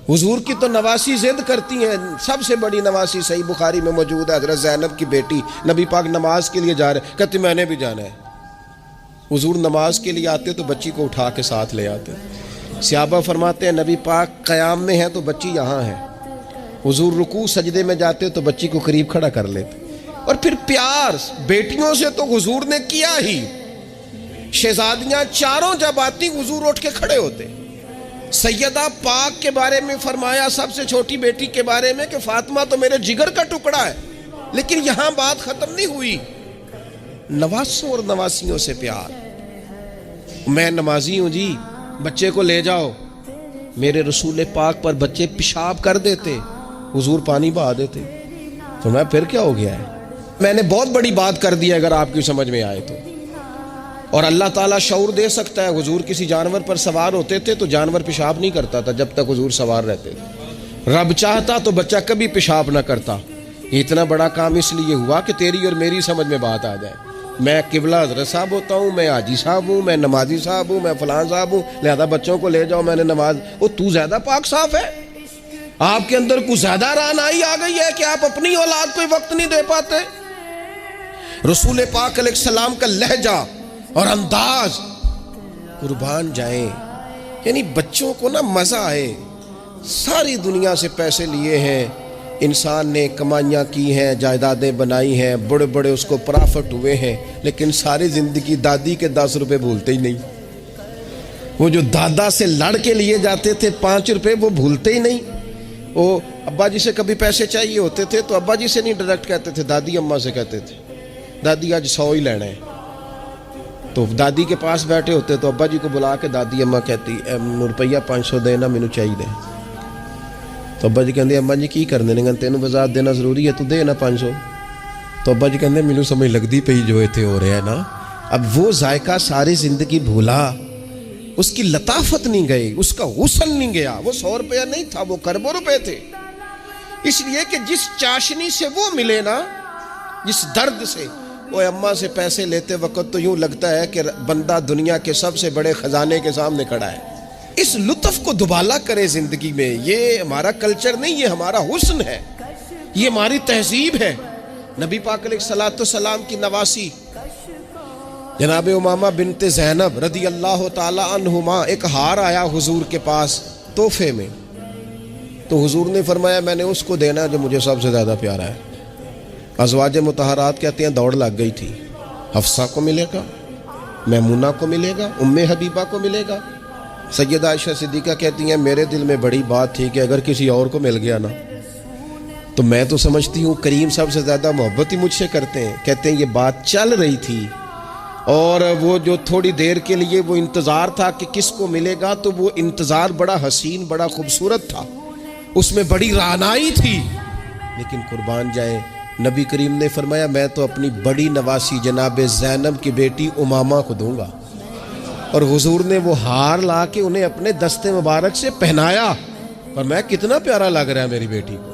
حضور کی تو نواسی ضد کرتی ہیں. سب سے بڑی نواسی صحیح بخاری میں موجود ہے، حضرت زینب کی بیٹی. نبی پاک نماز کے لیے جا رہے، کہتے میں نے بھی جانا ہے. حضور نماز کے لیے آتے تو بچی کو اٹھا کے ساتھ لے آتے. صحابہ فرماتے ہیں نبی پاک قیام میں ہے تو بچی یہاں ہے. حضور رکوع سجدے میں جاتے تو بچی کو قریب کھڑا کر لیتے. اور پھر پیار بیٹیوں سے تو حضور نے کیا ہی. شہزادیاں چاروں جب آتی حضور اٹھ کے کھڑے ہوتے. سیدہ پاک کے بارے میں فرمایا، سب سے چھوٹی بیٹی کے بارے میں، کہ فاطمہ تو میرے جگر کا ٹکڑا ہے. لیکن یہاں بات ختم نہیں ہوئی. نواسوں اور نواسیوں سے پیار. میں نمازی ہوں جی، بچے کو لے جاؤ. میرے رسول پاک پر بچے پیشاب کر دیتے، حضور پانی بہا دیتے. تو میں پھر کیا ہو گیا ہے؟ میں نے بہت بڑی بات کر دی اگر آپ کی سمجھ میں آئے تو. اور اللہ تعالیٰ شعور دے سکتا ہے. حضور کسی جانور پر سوار ہوتے تھے تو جانور پیشاب نہیں کرتا تھا جب تک حضور سوار رہتے تھے. رب چاہتا تو بچہ کبھی پیشاب نہ کرتا. یہ اتنا بڑا کام اس لیے ہوا کہ تیری اور میری سمجھ میں بات آ جائے. میں قبلہ حضرت صاحب ہوتا ہوں، میں حاجی صاحب ہوں، میں نمازی صاحب ہوں، میں فلان صاحب ہوں، لہذا بچوں کو لے جاؤ میں نے نماز. وہ تو زیادہ پاک صاف ہے؟ آپ کے اندر کچھ زیادہ رعنائی آ گئی ہے کہ آپ اپنی اولاد کو وقت نہیں دے پاتے. رسول پاک علیہ السلام کا لہجہ اور انداز، قربان جائیں. یعنی بچوں کو نا مزہ آئے. ساری دنیا سے پیسے لیے ہیں انسان نے، کمائیاں کی ہیں، جائیدادیں بنائی ہیں، بڑے بڑے اس کو پرافٹ ہوئے ہیں، لیکن ساری زندگی دادی کے 10 روپے بھولتے ہی نہیں. وہ جو دادا سے لڑ کے لیے جاتے تھے 5 روپے وہ بھولتے ہی نہیں. وہ ابا جی سے کبھی پیسے چاہیے ہوتے تھے تو ابا جی سے نہیں ڈائریکٹ کہتے تھے، دادی اماں سے کہتے تھے دادی آج 100 ہی لینا ہے. تو دادی کے پاس بیٹھے ہوتے تو ابا جی کو بلا کے دادی اماں کہتی روپیہ 500 دینا مینوں چاہیے. تو ابا جی کہندے اماں جی کی کرنے نے، تینوں وزاد دینا ضروری ہے تو دے نا 500. تو ابا جی کہندے مینوں سمجھ لگدی پئی جو ایتھے ہو رہا ہے نا. اب وہ ذائقہ ساری زندگی بھولا، اس کی لطافت نہیں گئی، اس کا حسن نہیں گیا. وہ 100 روپیہ نہیں تھا، وہ کروڑوں روپے تھے. اس لیے کہ جس چاشنی سے وہ ملے نا، جس درد سے، وہ اماں سے پیسے لیتے وقت تو یوں لگتا ہے کہ بندہ دنیا کے سب سے بڑے خزانے کے سامنے کھڑا ہے. اس لطف کو دوبالا کرے زندگی میں. یہ ہمارا کلچر نہیں، یہ ہمارا حسن ہے، یہ ہماری تہذیب ہے. نبی پاک علیہ الصلوۃ والسلام کی نواسی جناب امامہ بنت زینب رضی اللہ تعالی عنہما، ایک ہار آیا حضور کے پاس تحفے میں. تو حضور نے فرمایا میں نے اس کو دینا جو مجھے سب سے زیادہ پیارا ہے. ازواج مطہرات کہتے ہیں دوڑ لگ گئی تھی. حفصہ کو ملے گا، میمونہ کو ملے گا، ام حبیبہ کو ملے گا. سیدہ عائشہ صدیقہ کہتی ہیں میرے دل میں بڑی بات تھی کہ اگر کسی اور کو مل گیا نا تو میں تو سمجھتی ہوں کریم سب سے زیادہ محبت ہی مجھ سے کرتے ہیں. کہتے ہیں یہ بات چل رہی تھی اور وہ جو تھوڑی دیر کے لیے وہ انتظار تھا کہ کس کو ملے گا، تو وہ انتظار بڑا حسین بڑا خوبصورت تھا، اس میں بڑی رعنائی تھی. لیکن قربان جائیں نبی کریم نے فرمایا میں تو اپنی بڑی نواسی جناب زینب کی بیٹی امامہ کو دوں گا. اور حضور نے وہ ہار لا کے انہیں اپنے دستے مبارک سے پہنایا. اور میں کتنا پیارا لگ رہا ہے میری بیٹی کو.